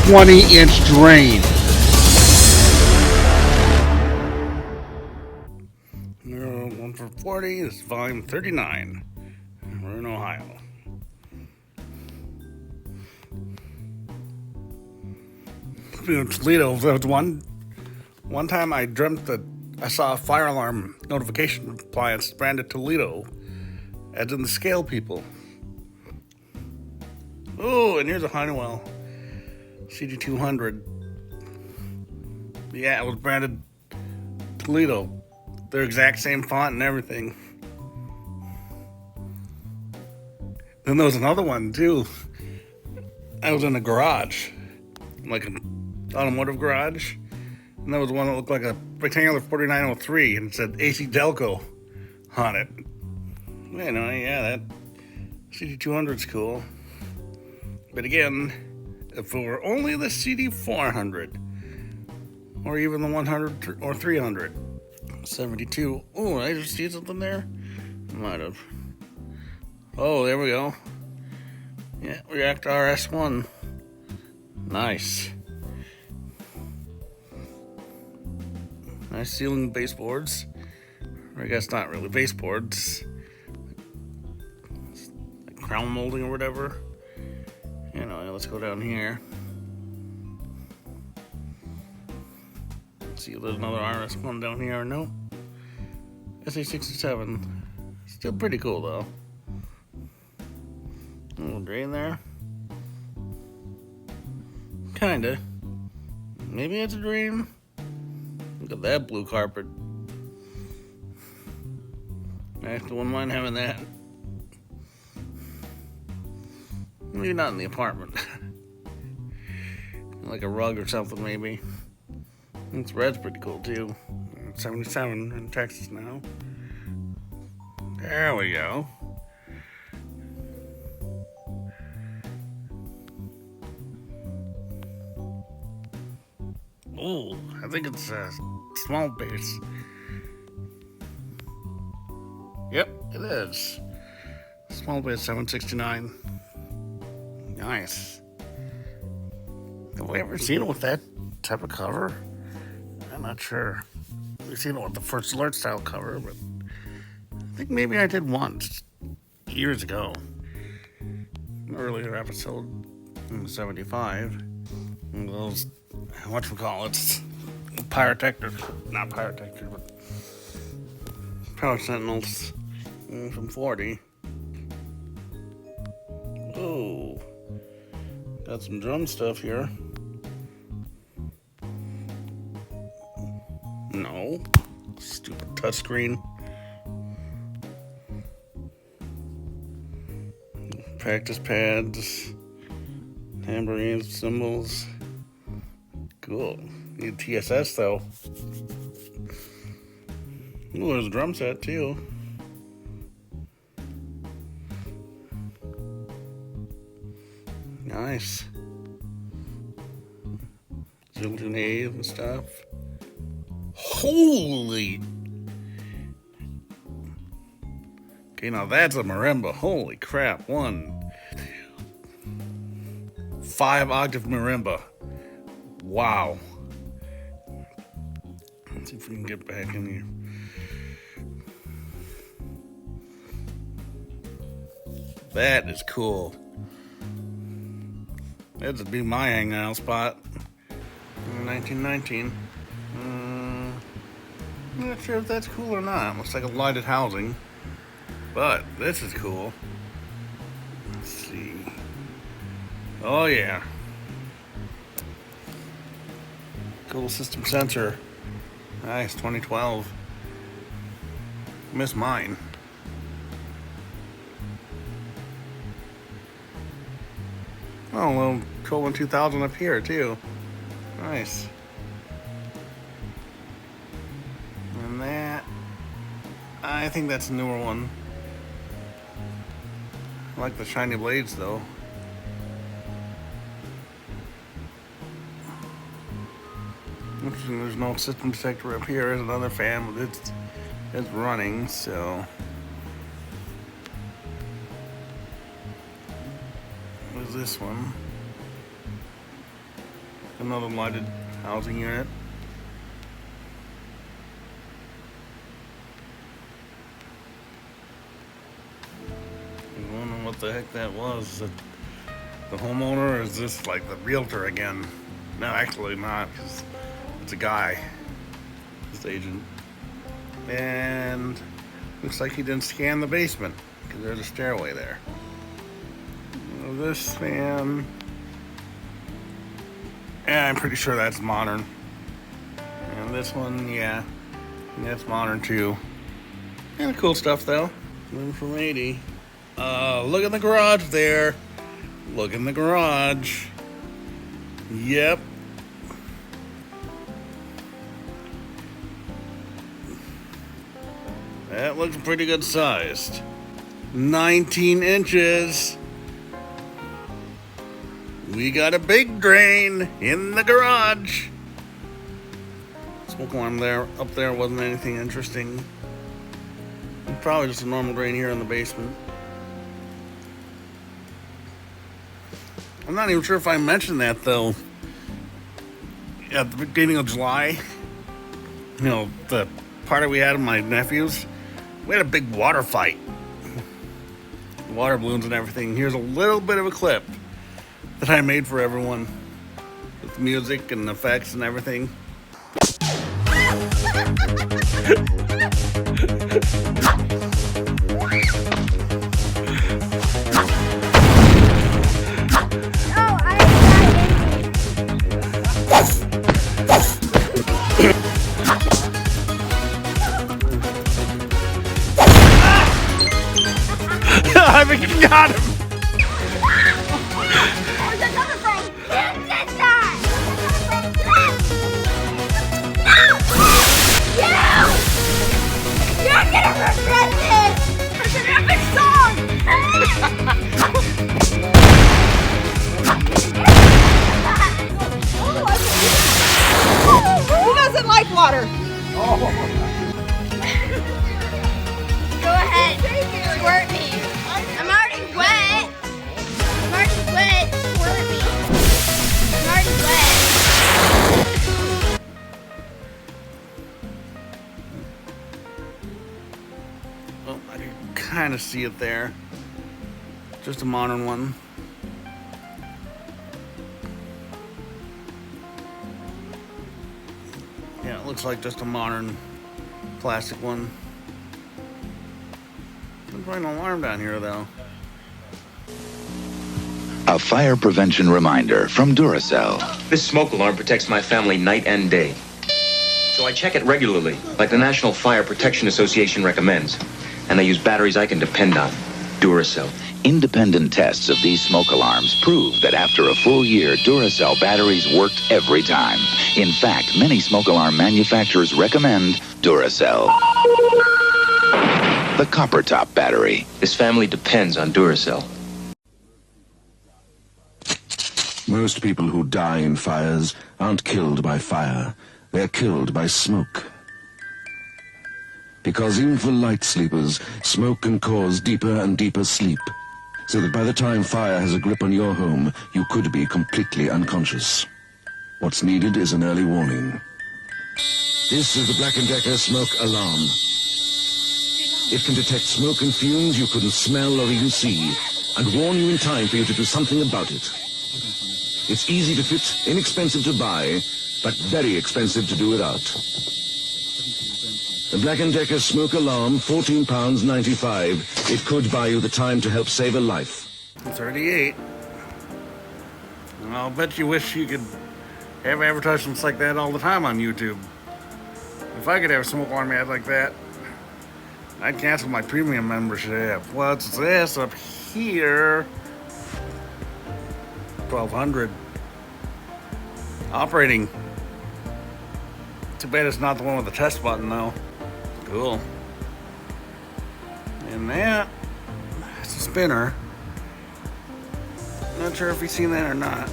20-inch drain. One for 40. This is volume 39. We're in Ohio. Toledo. There was one time I dreamt that I saw a fire alarm notification appliance branded Toledo, as in the scale people. Oh, and here's a Honeywell CD200. Yeah, it was branded Toledo. Their exact same font and everything. Then there was another one too. I was in a garage, like an automotive garage, and there was one that looked like a rectangular 4903 and it said AC Delco on it. You know, yeah, that CD200's cool. But again, if it were only the CD400, or even the 100 or 300, 72. Oh, I just see something there? Might have. Oh, there we go. Yeah, React RS1. Nice. Nice ceiling baseboards. Or I guess not really baseboards. Like crown molding or whatever. You know, let's go down here. See if there's another RS1 down here. Nope. SA67. Still pretty cool though. A little drain there. Kinda. Maybe it's a drain. Look at that blue carpet. I wouldn't mind having that. Maybe not in the apartment. Like a rug or something, maybe. This red's pretty cool too. 77 in Texas now. There we go. Oh, I think it's a small base. Yep, it is. Small base 769. Nice. Have we ever seen it with that type of cover? I'm not sure. We've seen it with the First Alert style cover, but I think maybe I did once years ago. An earlier episode in 75. And those, whatchamacallit, pyrotectors, not pyrotectors, but power sentinels from 40. Oh, got some drum stuff here. No, stupid touchscreen. Practice pads, tambourines, cymbals. Cool. Need TSS though. Ooh, there's a drum set too. Nice. Zildjian A and stuff. Holy! Okay, now that's a marimba. Holy crap. 5-octave marimba. Wow. Let's see if we can get back in here. That is cool. That would be my hangout spot in 1919. I'm not sure if that's cool or not. Looks like a lighted housing. But this is cool. Let's see. Oh yeah. Cool system sensor. Nice, 2012. Miss mine. Oh, a little Coleman 2000 up here too. Nice. And that, I think that's a newer one. I like the shiny blades though. Interesting, there's no system detector up here. There's another fan, but it's running, so. What's this one? Another lighted housing unit. I don't know what the heck that was. The homeowner, or is this like the realtor again? No, actually not, because it's a guy. This agent. And looks like he didn't scan the basement, because there's a stairway there. This fan, yeah, I'm pretty sure that's modern. And this one, yeah, that's modern too. And cool stuff though. Volume40. Look in the garage there. Look in the garage. Yep. That looks pretty good sized. 19 inches. We got a big drain in the garage. Smoke alarm there. Up there wasn't anything interesting. Probably just a normal drain here in the basement. I'm not even sure if I mentioned that though. At the beginning of July, you know, the party we had with my nephews, we had a big water fight. Water balloons and everything. Here's a little bit of a clip that I made for everyone with music and effects and everything. I think you got him. Who doesn't like water? Oh. Go ahead, squirt me. I'm already wet. I'm already wet. Squirt me. I'm already wet. Well, I can kind of see it there. Just a modern one. Yeah, it looks like just a modern plastic one. There's probably an alarm down here though. A fire prevention reminder from Duracell. This smoke alarm protects my family night and day. So I check it regularly, like the National Fire Protection Association recommends. And I use batteries I can depend on. Duracell. Independent tests of these smoke alarms prove that after a full year, Duracell batteries worked every time. In fact, many smoke alarm manufacturers recommend Duracell. The copper top battery. This family depends on Duracell. Most people who die in fires aren't killed by fire. They're killed by smoke. Because even for light sleepers, smoke can cause deeper and deeper sleep, so that by the time fire has a grip on your home, you could be completely unconscious. What's needed is an early warning. This is the Black & Decker smoke alarm. It can detect smoke and fumes you couldn't smell or even see, and warn you in time for you to do something about it. It's easy to fit, inexpensive to buy, but very expensive to do without. The Black & Decker smoke alarm, £14.95. It could buy you the time to help save a life. 38. I'll bet you wish you could have advertisements like that all the time on YouTube. If I could have a smoke alarm ad like that, I'd cancel my premium membership. What's this up here? 1200. Operating. Too bad it's not the one with the test button though. Cool. And that, it's a spinner. Not sure if you've seen that or not.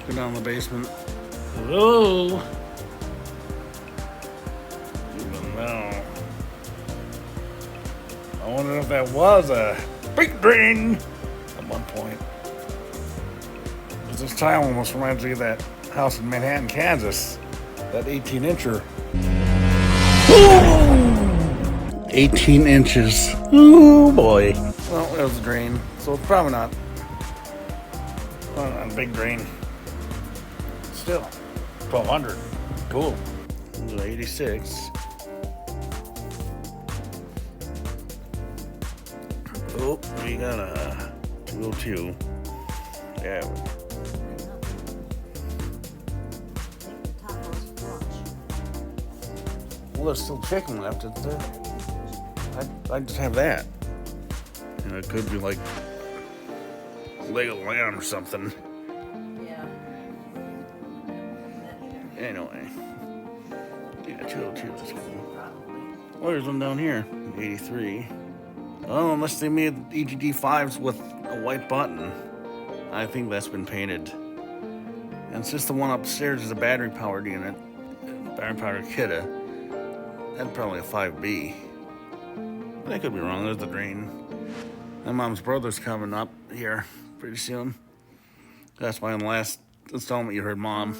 Go down the basement. Hello. Even though I wonder if that was a big drain. A at one point. But this tile almost reminds me of that house in Manhattan, Kansas. That 18-incher. 18 inches. Oh boy. Well, it was a drain, so it's probably not a big drain. Still, 1,200. Cool. 86. Oh, we got a 202. Yeah. Well, there's still chicken left, isn't there? I'd just have that. And it could be like leg of lamb or something. Yeah. Anyway. Yeah, 202 is cool. Oh, there's one down here. 83. Oh, unless they made EGD 5s with a white button. I think that's been painted. And since the one upstairs is a battery-powered unit, battery-powered Kidda, that's probably a 5B. But I could be wrong. There's the drain. My mom's brother's coming up here pretty soon. That's why in the last installment you heard Mom.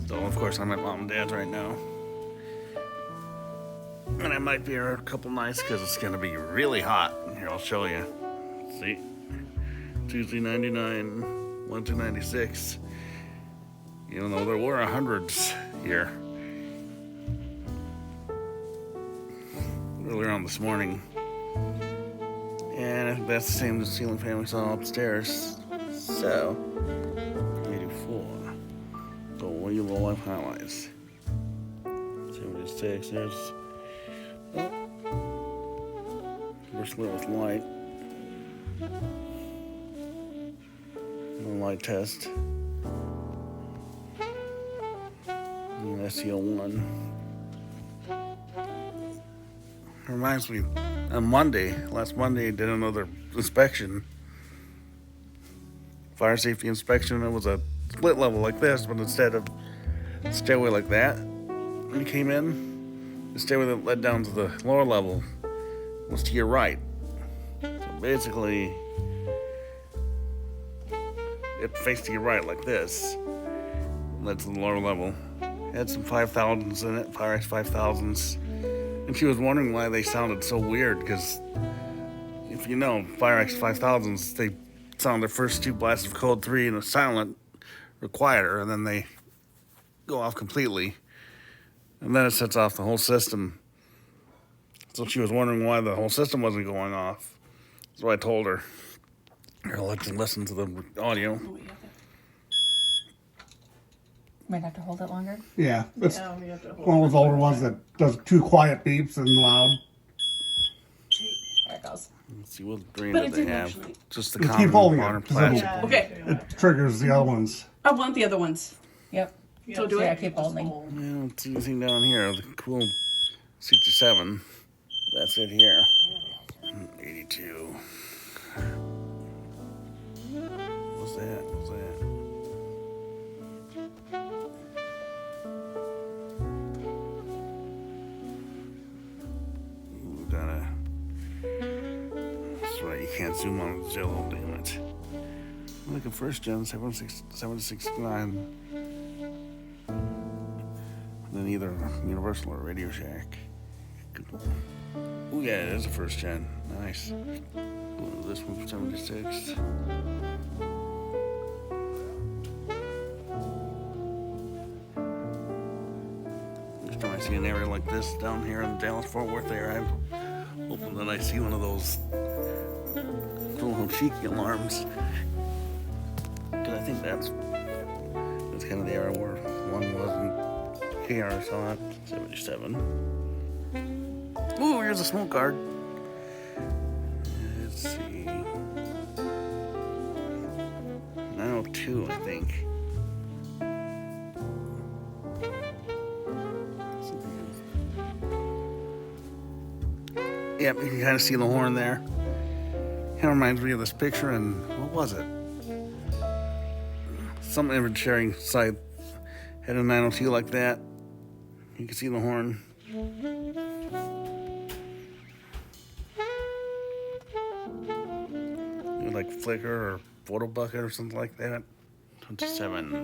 So, of course, I'm at Mom and Dad's right now. And I might be here a couple nights because it's going to be really hot. Here, I'll show you. See? Tuesday 99, Wednesday 96. Even though there were hundreds here. Earlier on this morning. And I think that's the same as the ceiling fan we saw upstairs. So, 84. So, what are your low life highlights? 76, there's... Oh. We're lit with light. No light test. And SEO1. Reminds me, on last Monday, I did another inspection. Fire safety inspection. It was a split level like this, but instead of a stairway like that, when you came in, the stairway that led down to the lower level was to your right. So basically, it faced to your right like this. Led to the lower level. Had some 5000s in it, Fire X 5000s. And she was wondering why they sounded so weird, because if you know, Fire X 5000s, they sound their first two blasts of code 3 in a silent or quieter, and then they go off completely. And then it sets off the whole system. So she was wondering why the whole system wasn't going off. So I told her, here, let's listen to the audio. Might have to hold it longer. Yeah, it's one of those older ones that does two quiet beeps and loud. There it goes. Let's see what drain But do it they didn't have. actually- Just the Just common keep holding modern it, 'cause it'll- plastic. Okay. It triggers the other ones. I want the other ones. Yep. So do Yeah, it. keep holding. Yeah, I don't see anything down here. The cool 67. That's it here. 82. What's that? What's that? Ooh, gotta. That's right, you can't zoom on the Jello, damn it. Like a first gen 769. Then either Universal or Radio Shack. Oh yeah, it is a first gen. Nice. Ooh, this one for 76. Next time I see an area like this down here in the Dallas-Fort Worth area, I'm hoping that I see one of those cool Hoshiki alarms. Because I think that's kind of the area where one was in KR saw it. 77. Ooh, here's a smoke guard. Let's see. 902, I think. Yep, you can kind of see the horn there. Kind of reminds me of this picture, and what was it? Some image sharing site had a 902 like that. You can see the horn. like Flickr or Photo Bucket or something like that. 27.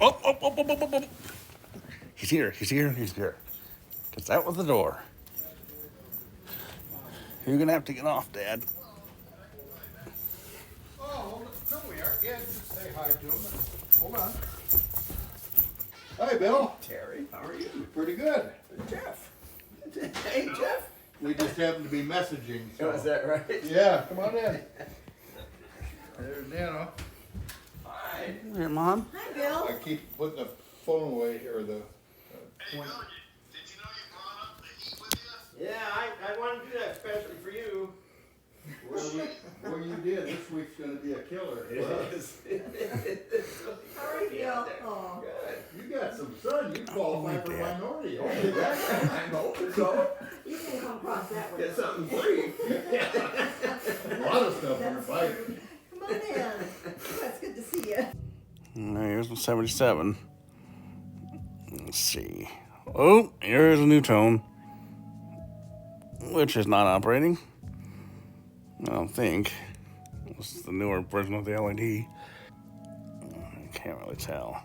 Oh. He's here. Gets out with the door. You're gonna have to get off, Dad. Oh, no, we aren't. Yeah, just say hi to him. Hold on. Hi, Bill. Terry, how are you? Pretty good. Jeff. Hey, Jeff. We just happened to be messaging. So. Oh, is that right? Yeah, come on in. There's Nana. Hi. Hey, Mom. Hi, Bill. I keep putting the phone away, or the... point. Yeah, I wanted to do that especially for you. Well, you did. This week's going to be a killer. It is. How are you, Bill? Oh. You got some sun. You qualify for minority. Only that. I'm hoping so. You can come across that way. Get something free. A lot of stuff on the bike. Come on in. That's good to see you. Here's the 77. Let's see. Oh, here's a new tone, which is not operating. I don't think. This is the newer version of the LED. I can't really tell.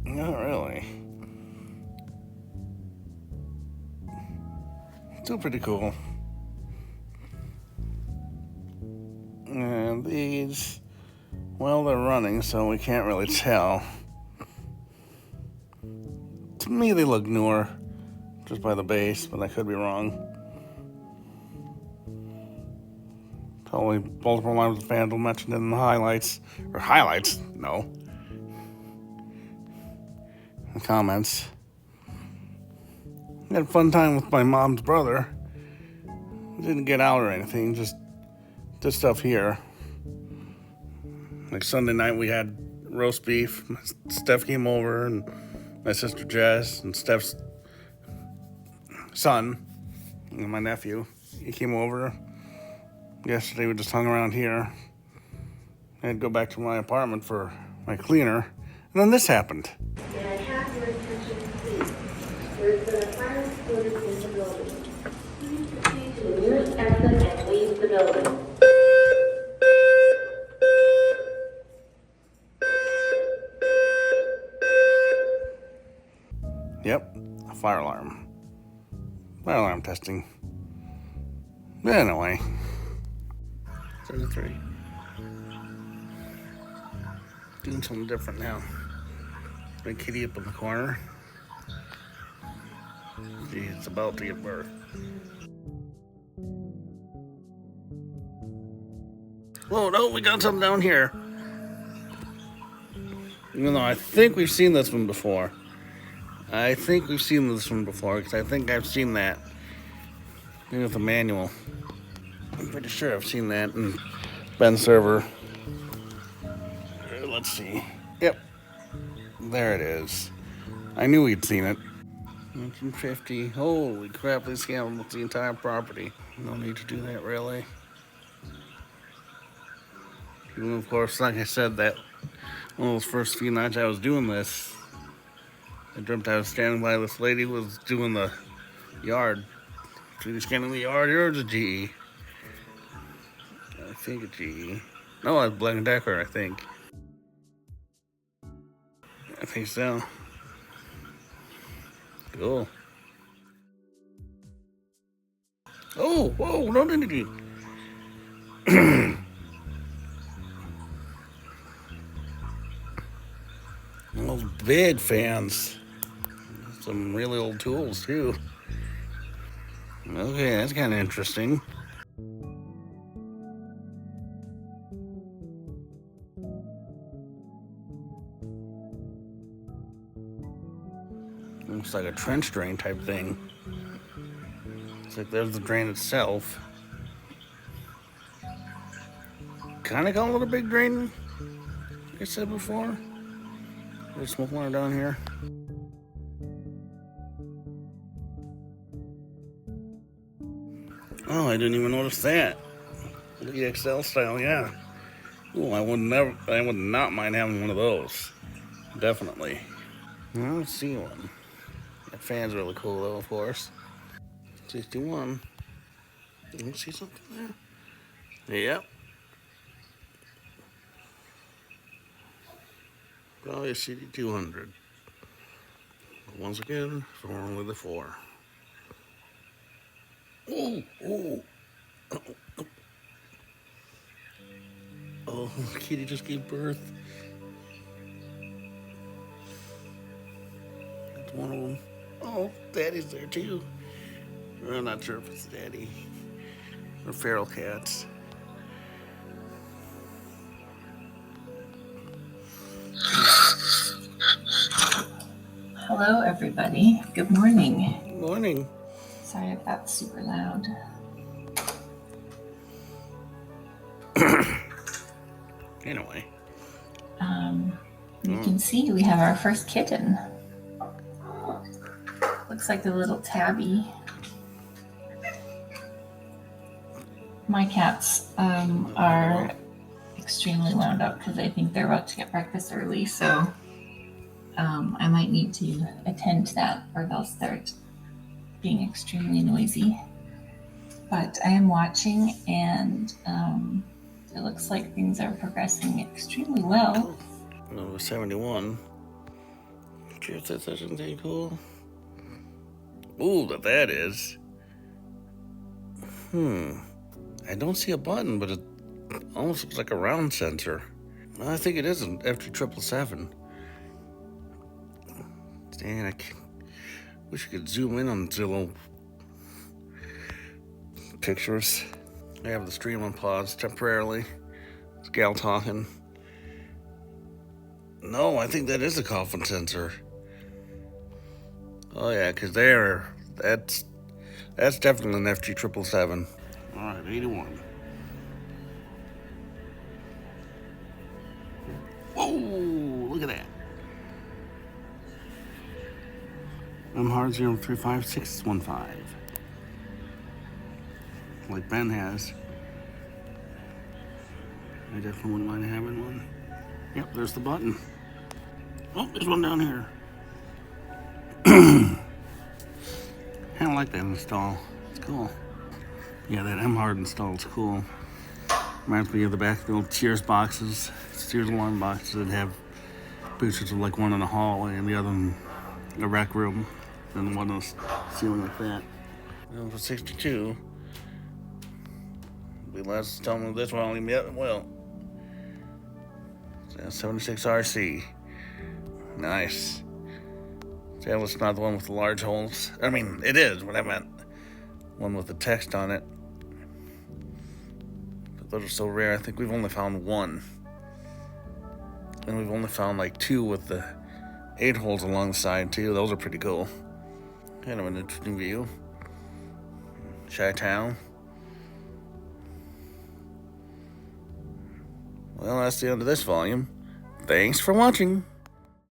Not really. Still pretty cool. And these, well, they're running, so we can't really tell. To me, they look newer, just by the base, but I could be wrong. Totally multiple lines of Vandal mentioned in the highlights. Or highlights? No. The comments. Had a fun time with my mom's brother. Didn't get out or anything, just did stuff here. Like Sunday night we had roast beef. Steph came over and my sister Jess and Steph's son and my nephew. He came over. Yesterday we just hung around here. I had to go back to my apartment for my cleaner. And then this happened. May I have your attention, please? There has been a fire exploded in the building. Please proceed to the nearest exit and leave the building. Yep, a fire alarm. Fire alarm testing. But anyway. 33. Doing something different now. Big kitty up in the corner. She's about to give birth. Whoa, no, we got something down here. Even though I think we've seen this one before. Because I think I've seen that. Maybe with the manual. I'm pretty sure I've seen that in Ben's server. Let's see. Yep. There it is. I knew we'd seen it. 1950. Holy crap, they scanned the entire property. No need to do that, really. Even of course, like I said, that one of those first few nights I was doing this, I dreamt I was standing by this lady who was doing the yard. She was scanning the yard. Here's a GE. I think a GE. No, it's Black & Decker, I think. I think so. Cool. Oh, whoa, no, no. Those big fans. Some really old tools, too. Okay, that's kind of interesting. Looks like a trench drain type thing. It's like there's the drain itself. Kind of call it a big drain, like I said before. There's smoke alarm down here. Oh, I didn't even notice that. The XL style, yeah. Ooh, I would not mind having one of those. Definitely. I don't see one. Fan's really cool though, of course. 61. You see something there? Yep. Probably a CD200. Once again, for only the 4. Oh, oh. Oh, Kitty just gave birth. That's one of them. Oh, Daddy's there too. I'm not sure if it's Daddy. Or feral cats. Hello, everybody. Good morning. Good morning. Sorry if that's super loud. Anyway. You can see we have our first kitten. Looks like a little tabby. My cats are extremely wound up because I think they're about to get breakfast early, so I might need to attend to that or they'll start being extremely noisy. But I am watching and it looks like things are progressing extremely well. Number 71. Cheers, that's something cool. Ooh, that is. I don't see a button, but it almost looks like a round sensor. I think it is an FT777. Dang, I wish you could zoom in on Zillow pictures. I have the stream on pause temporarily. It's Gal talking. No, I think that is a coffin sensor. Oh yeah, because that's definitely an FT777. All right, 81. Whoa, look at that. I'm hard 035615. Like Ben has. I definitely wouldn't mind having one. Yep, there's the button. Oh, there's one down here. I don't like that install. It's cool. Yeah, that M-Hard install is cool. Reminds me of the back of the old Sears boxes, Sears alarm boxes that have pictures of like one in the hallway and the other in the rec room, and one on the ceiling like that. And for 62, we last time of this volume yet. Well, 76 RC. Nice. That was not the one with the large holes. I mean, it is, but I meant one with the text on it. But those are so rare. I think we've only found one. And we've only found like 2 with the 8 holes along the side too. Those are pretty cool. Kind of an interesting view. Chi-Town. Well, that's the end of this volume. Thanks for watching.